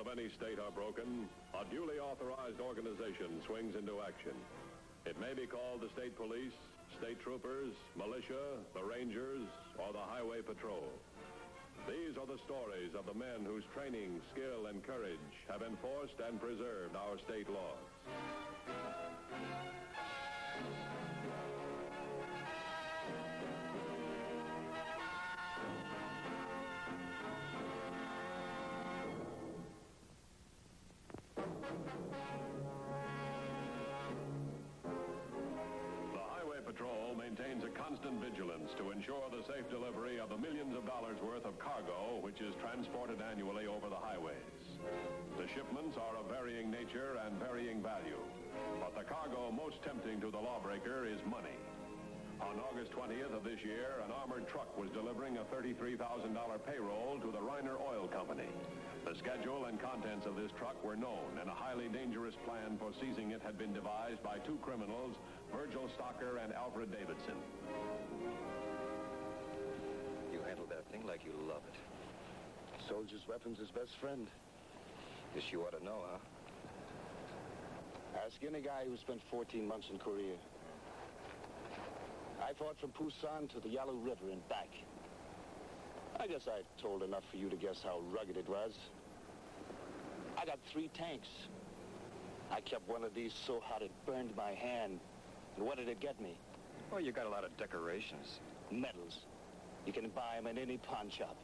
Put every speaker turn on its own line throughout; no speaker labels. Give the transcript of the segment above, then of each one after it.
of any state are broken, a duly authorized organization swings into action. It may be called the state police, state troopers, militia, the rangers, or the highway patrol. These are the stories of the men whose training, skill, and courage have enforced and preserved our state laws. Patrol maintains a constant vigilance to ensure the safe delivery of the millions of dollars worth of cargo which is transported annually over the highways. The shipments are of varying nature and varying value, but the cargo most tempting to the lawbreaker is money. On August 20th of this year, an armored truck was delivering a $33,000 payroll to the Reiner Oil Company. The schedule and contents of this truck were known, and a highly dangerous plan for seizing it had been devised by two criminals, Virgil Stocker and Alfred Davidson.
You handled that thing like you love it.
Soldier's weapon's his best friend.
Guess you ought to know, huh?
Ask any guy who spent 14 months in Korea. I fought from Busan to the Yalu River and back. I guess I told enough for you to guess how rugged it was. I got 3 tanks. I kept one of these so hot it burned my hand. And what did it get me?
Well, you got a lot of decorations.
Medals. You can buy them in any pawn shop.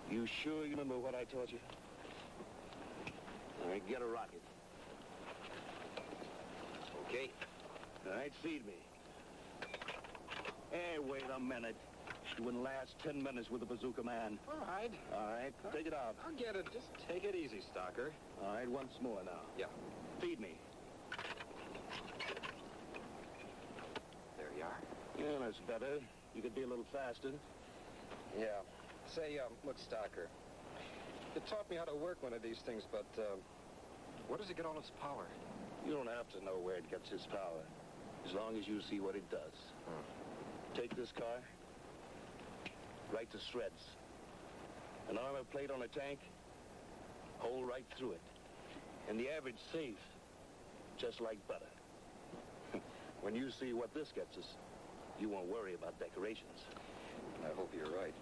You sure you remember what I taught you? All right, get a rocket.
Okay.
All right, feed me. Hey, wait a minute. You wouldn't last 10 minutes with a bazooka man.
All right.
All right, take it out.
I'll get it. Just take it easy, Stocker.
All right, once more now.
Yeah.
Feed me.
There you are.
Yeah, that's better. You could be a little faster.
Yeah. Say, look, Stocker, you taught me how to work one of these things, but, where does it get all its power?
You don't have to know where it gets its power, as long as you see what it does. Take this car, right to shreds. An armor plate on a tank, hole right through it. And the average safe, just like butter. When you see what this gets us, you won't worry about decorations.
I hope you're right.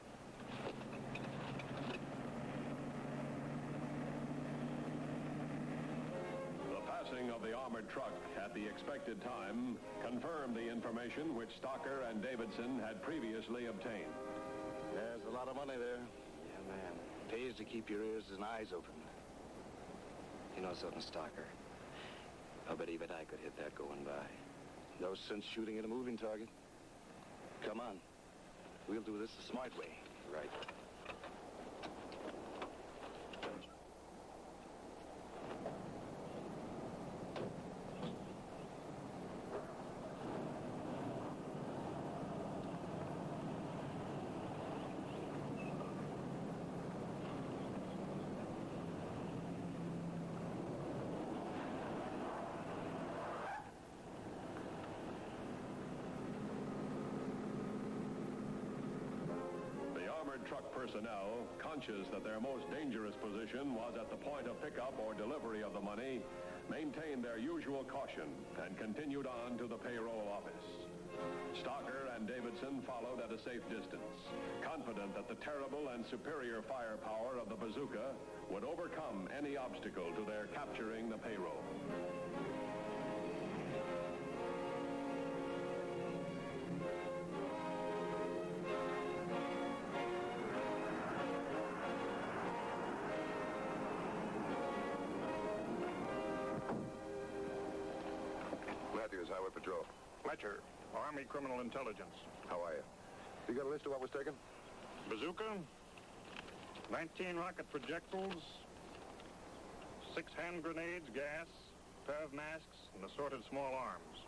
Passing of the armored truck at the expected time confirmed the information which Stocker and Davidson had previously obtained.
There's a lot of money there.
Yeah, man.
Pays to keep your ears and eyes open.
You know something, Stocker? I bet even I could hit that going by.
No sense shooting at a moving target. Come on. We'll do this the smart way.
Right.
Truck personnel, conscious that their most dangerous position was at the point of pickup or delivery of the money, maintained their usual caution and continued on to the payroll office. Stocker and Davidson followed at a safe distance, confident that the terrible and superior firepower of the bazooka would overcome any obstacle to their capturing the payroll.
Highway Patrol.
Fletcher, Army Criminal Intelligence.
How are you? You got a list of what was taken?
Bazooka, 19 rocket projectiles, 6 hand grenades, gas, a pair of masks, and assorted small arms.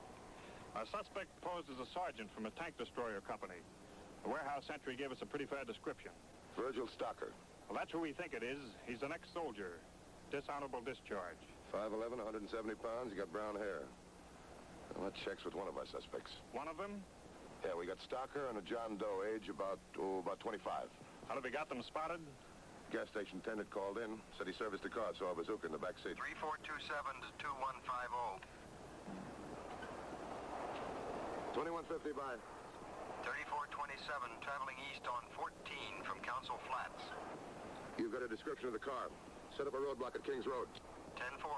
Our suspect posed as a sergeant from a tank destroyer company. The warehouse entry gave us a pretty fair description.
Virgil Stocker.
Well, that's who we think it is. He's an ex-soldier. Dishonorable discharge.
5'11", 170 pounds. He got brown hair. Well, that checks with one of our suspects.
One of them?
Yeah, we got Stocker and a John Doe, age about 25.
How have we got them spotted?
Gas station attendant called in, said he serviced the car, saw a bazooka in the back seat.
3427 to 2150.
2150 by.
3427, traveling east on 14 from Council Flats.
You've got a description of the car. Set up a roadblock at Kings Road.
10-4.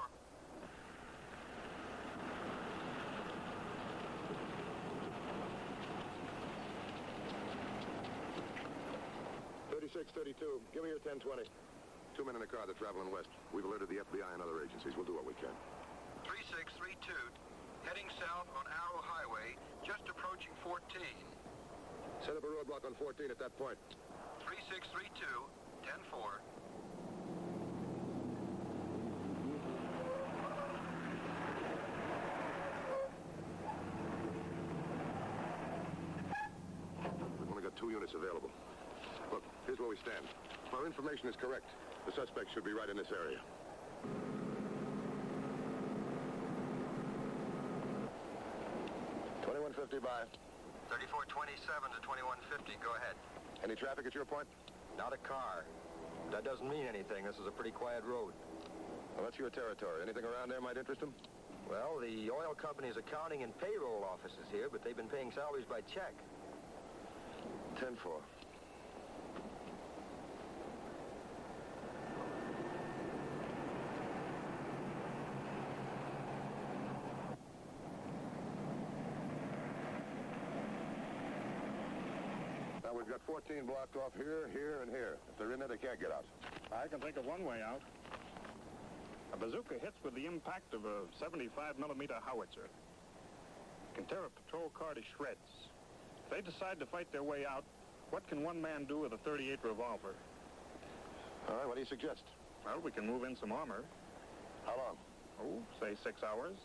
3632. Give me your 1020. 2 men in a car. They're traveling west. We've alerted the FBI and other agencies. We'll do what we can.
3632. Heading south on Arrow Highway, just approaching 14.
Set up a roadblock on 14 at that point.
3632, 10-4.
We've only got 2 units available. Look, here's where we stand. If our information is correct, the suspect should be right in this area. $21.50 by.
3427 to 2150, go ahead.
Any traffic at your point?
Not a car. That doesn't mean anything. This is a pretty quiet road.
Well, that's your territory. Anything around there might interest him?
Well, the oil company's accounting and payroll office is here, but they've been paying salaries by check.
10-4. Now, we've got 14 blocked off here, here, and here. If they're in there, they can't get out.
I can think of one way out. A bazooka hits with the impact of a 75-millimeter howitzer. Can tear a patrol car to shreds. If they decide to fight their way out, what can one man do with a .38 revolver?
All right, what do you suggest?
Well, we can move in some armor.
How long?
Oh, say 6 hours.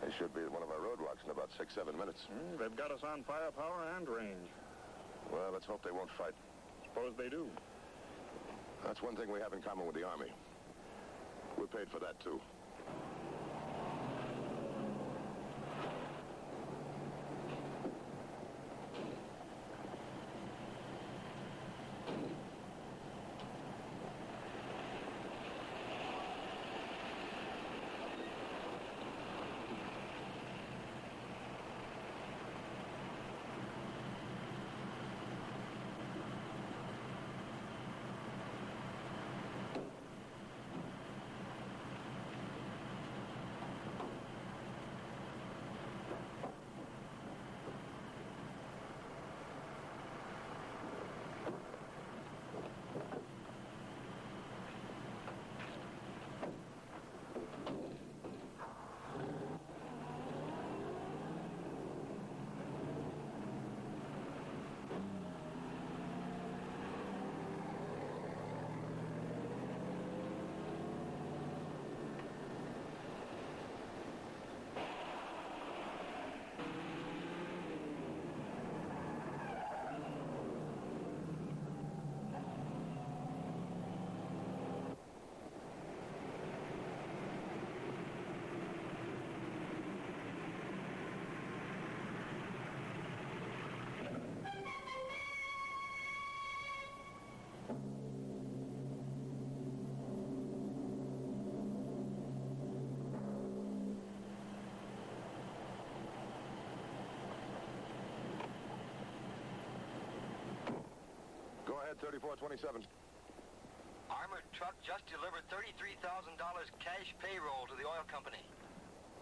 They should be at one of our roadblocks in about 6-7 minutes.
They've got us on firepower and range.
Well, let's hope they won't fight.
Suppose they do.
That's one thing we have in common with the Army. We're paid for that, too. Go ahead, 3427.
Armored truck just delivered $33,000 cash payroll to the oil company.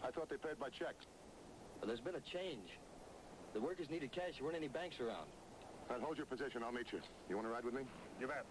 I thought they paid by check.
But there's been a change. The workers needed cash. There weren't any banks around.
Then hold your position. I'll meet you. You want to ride with me?
You bet.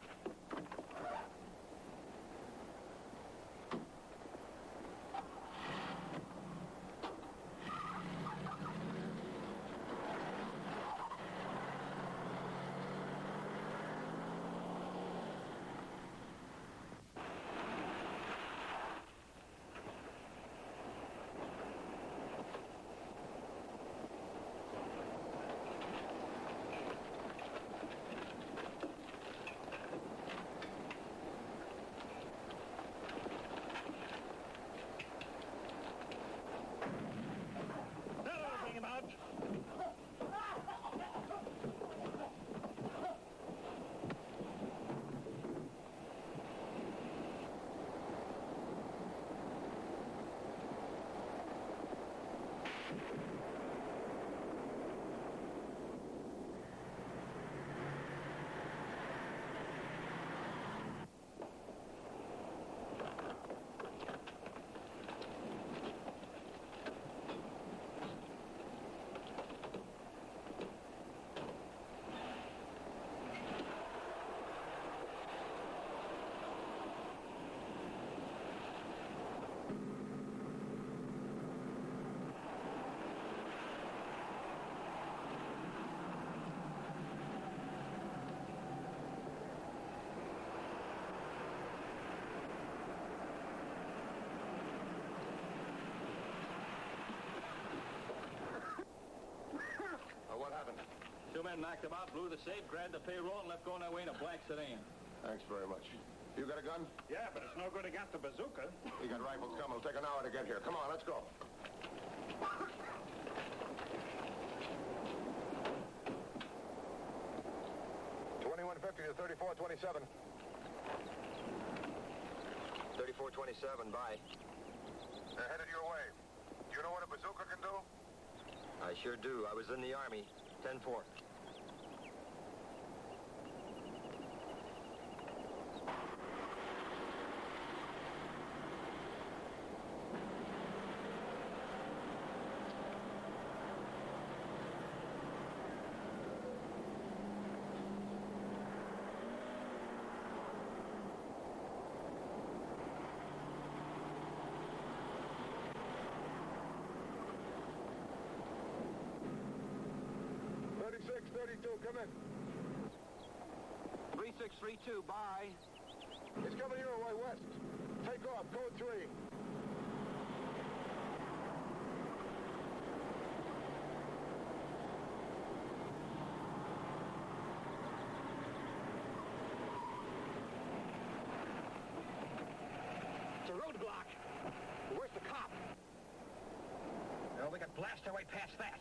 men knocked him out, blew the safe, grabbed the payroll, and left going that way in a black sedan.
Thanks very much. You got a gun?
Yeah, but it's no good against a bazooka.
We got rifles coming. It'll take an hour to get here. Come on, let's go. 2150 to 3427.
3427, bye.
They're headed your way. Do you know what a bazooka can do?
I sure do. I was in the Army. 10-4.
Come in.
3632, bye.
It's coming your way west. Take off, code 3.
It's a roadblock. Where's the cop? Well, we can blast our way past that.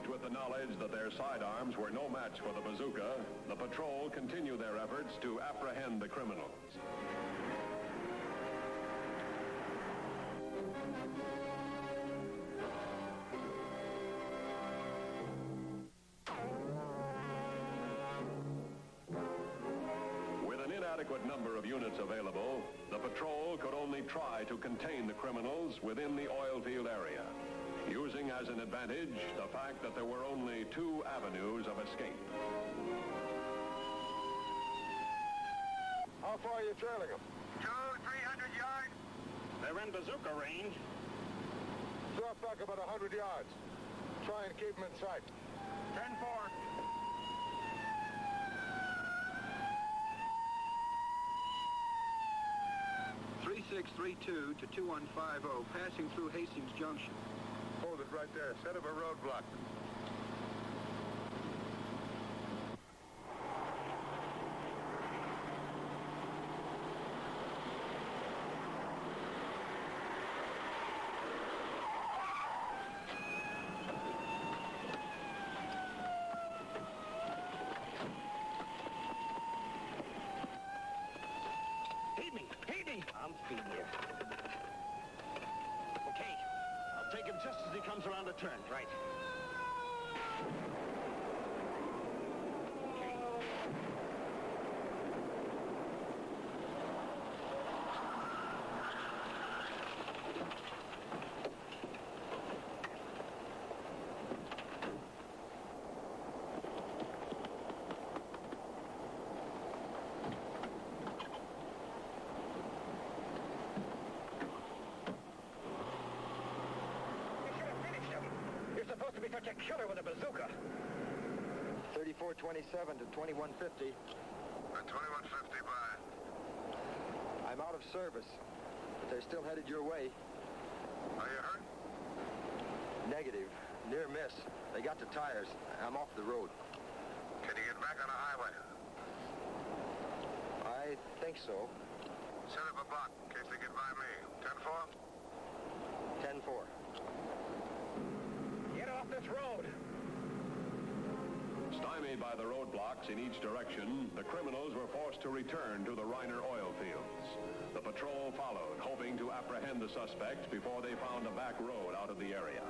With the knowledge that their sidearms were no match for the bazooka, the patrol continue their efforts to apprehend the criminals. With an inadequate number of units available, the patrol could only try to contain the criminals within the oil field area, using as an advantage the fact that there were only 2 avenues of escape.
How far are you trailing them?
300 yards.
They're in bazooka range.
Drop back about 100 yards. Try and keep them in sight.
10-4.
(3632) to 2150, passing through Hastings Junction.
Hold it right there. Set up a roadblock.
Feed me! I'm feeding you. Okay. I'll take him just as he comes around the turn. Right. Supposed to be such a killer with a bazooka.
3427 to 2150.
2150 by.
I'm out of service, but they're still headed your way.
Are you hurt?
Negative. Near miss. They got the tires. I'm off the road.
Can you get back on the highway?
I think so.
Set up a block in case they get by me. 10-4?
10-4.
Get off this road!
Stymied by the roadblocks in each direction, the criminals were forced to return to the Reiner oil fields. The patrol followed, hoping to apprehend the suspects before they found a back road out of the area.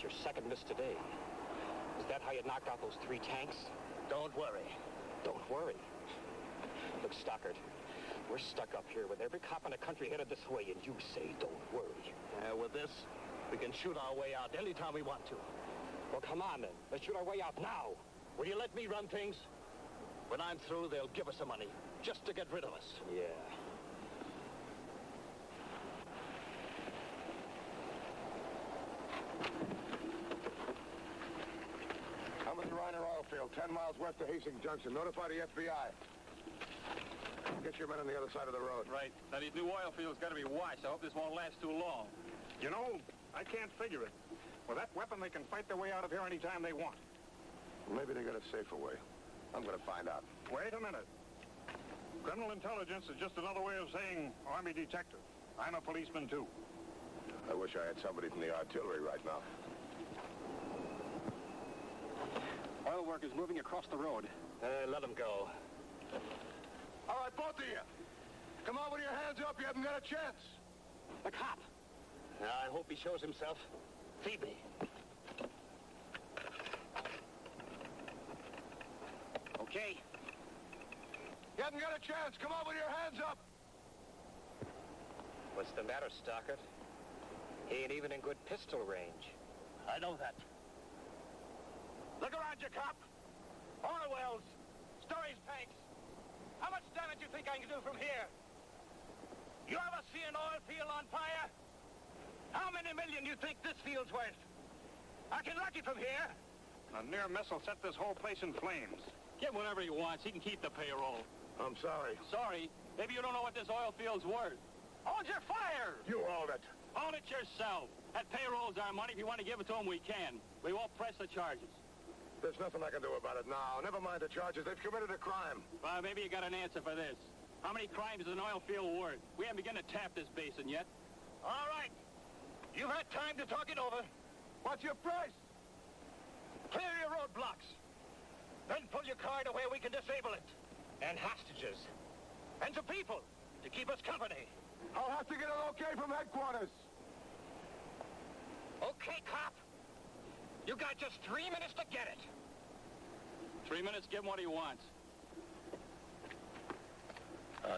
That's your second miss today. Is that how you knocked out those 3 tanks?
Don't worry.
Don't worry. Look, Stockard, we're stuck up here with every cop in the country headed this way, and you say don't worry.
With this, we can shoot our way out anytime we want to.
Well, come on, then. Let's shoot our way out now.
Will you let me run things? When I'm through, they'll give us the money, just to get rid of us.
Yeah.
Coming to Reiner Oil Field, 10 miles west of Hastings Junction. Notify the FBI. Get your men on the other side of the road.
Right. Now, these new oil fields got to be watched. I hope this won't last too long.
You know, I can't figure it. With that weapon, they can fight their way out of here anytime they want.
Maybe they got a safer way. I'm going to find out.
Wait a minute. Criminal intelligence is just another way of saying Army detective. I'm a policeman, too.
I wish I had somebody from the artillery right now.
Oil workers moving across the road. Let them go.
All right, both of you. Come on with your hands up. You haven't got a chance.
The cop.
I hope he shows himself. Feed me.
Okay.
You haven't got a chance. Come on with your hands up.
What's the matter, Stockard? He ain't even in good pistol range.
I know that. Look around you, cop. Oil wells. Storage tanks. How much damage do you think I can do from here? You ever see an oil field on fire? How many million do you think this field's worth? I can lock it from here.
A near miss will set this whole place in flames.
Get whatever he wants. He can keep the payroll.
I'm sorry.
Sorry. Maybe you don't know what this oil field's worth.
Hold your fire!
You hold it.
Own it yourself. That payroll's our money. If you want to give it to him, we can. We won't press the charges.
There's nothing I can do about it now. Never mind the charges. They've committed a crime.
Well, maybe you got an answer for this. How many crimes is an oil field worth? We haven't begun to tap this basin yet.
All right. You've had time to talk it over.
What's your price?
Clear your roadblocks. Then pull your car to where we can disable it. And hostages. And some people to keep us company.
I'll have to get an okay from headquarters.
Okay, cop. You got just 3 minutes to get it.
3 minutes, give him what he wants.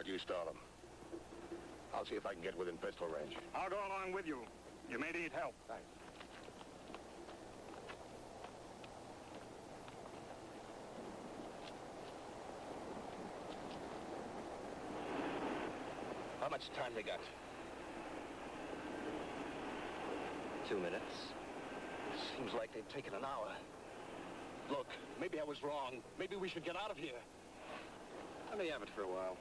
You stall him. I'll see if I can get within pistol range.
I'll go along with you. You may need help.
Thanks.
How much time they got?
2 minutes.
Seems like they've taken an hour. Look, maybe I was wrong. Maybe we should get out of here.
Let me have it for a while.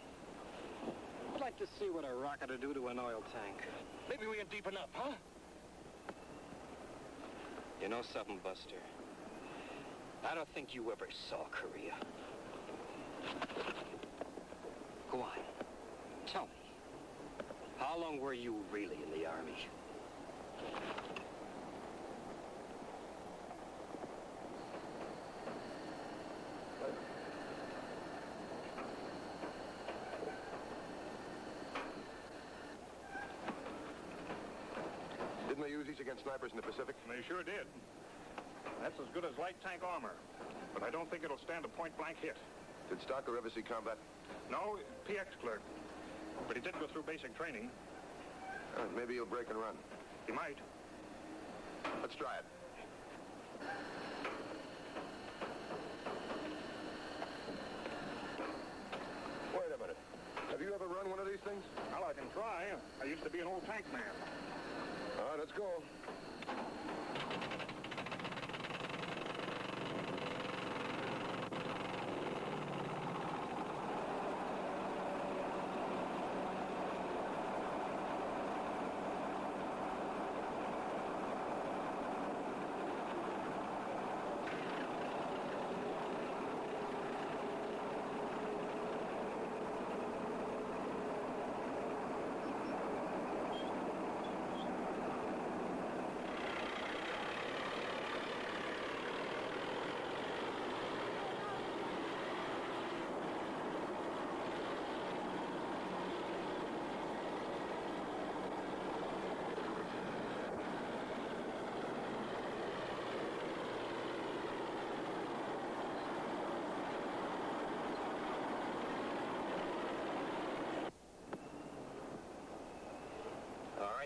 I'd like to see what a rocket would do to an oil tank.
Maybe we ain't deep enough, huh?
You know something, Buster? I don't think you ever saw Korea. Go on. Tell me. How long were you really in the Army?
Didn't they use these against snipers in the Pacific?
They sure did. That's as good as light tank armor. But I don't think it'll stand a point-blank hit.
Did Stocker ever see combat?
No, PX clerk. But he did go through basic training.
Maybe he'll break and run.
He might.
Let's try it. Wait a minute. Have you ever run one of these things?
Well, I can try. I used to be an old tank man.
All right, let's go.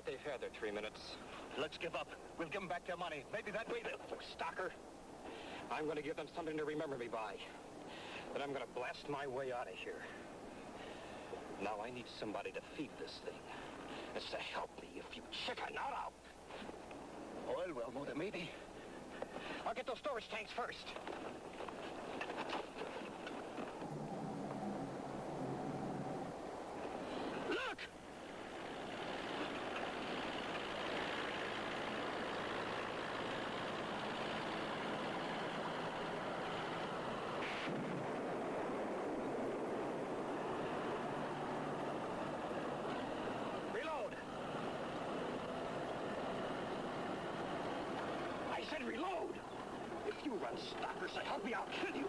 they've had their 3 minutes.
Let's give up. We'll give them back their money. Maybe that way they'll...
Look, Stocker, I'm going to give them something to remember me by. Then I'm going to blast my way out of here. Now I need somebody to feed this thing. And so help me, you chicken. Now.
Oil well, Mother Matey.
I'll get those storage tanks first. Look! Reload! I said reload! If you run Stocker, so help me, I'll kill you!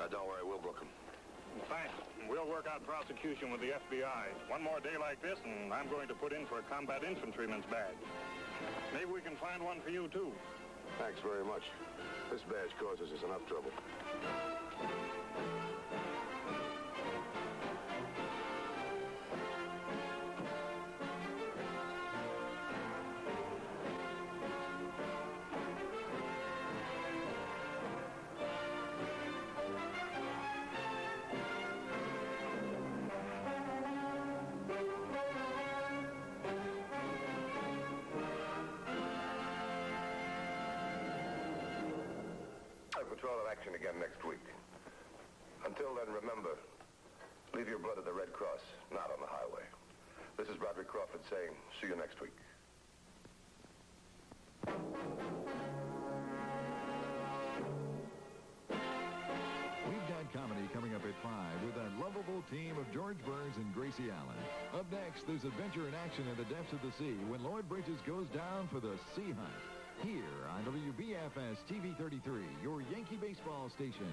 Don't worry, we'll book him.
Thanks. We'll work out prosecution with the FBI. One more day like this, and I'm going to put in for a combat infantryman's badge. Maybe we can find one for you, too.
Thanks very much. This badge causes us enough trouble. Patrol in action again next week. Until then, remember, leave your blood at the Red Cross, not on the highway. This is Roderick Crawford saying, see you next week.
We've got comedy coming up at 5 with that lovable team of George Burns and Gracie Allen. Up next, there's adventure in action in the depths of the sea when Lloyd Bridges goes down for the sea hunt. Here on WBFS TV 33, your Yankee baseball station.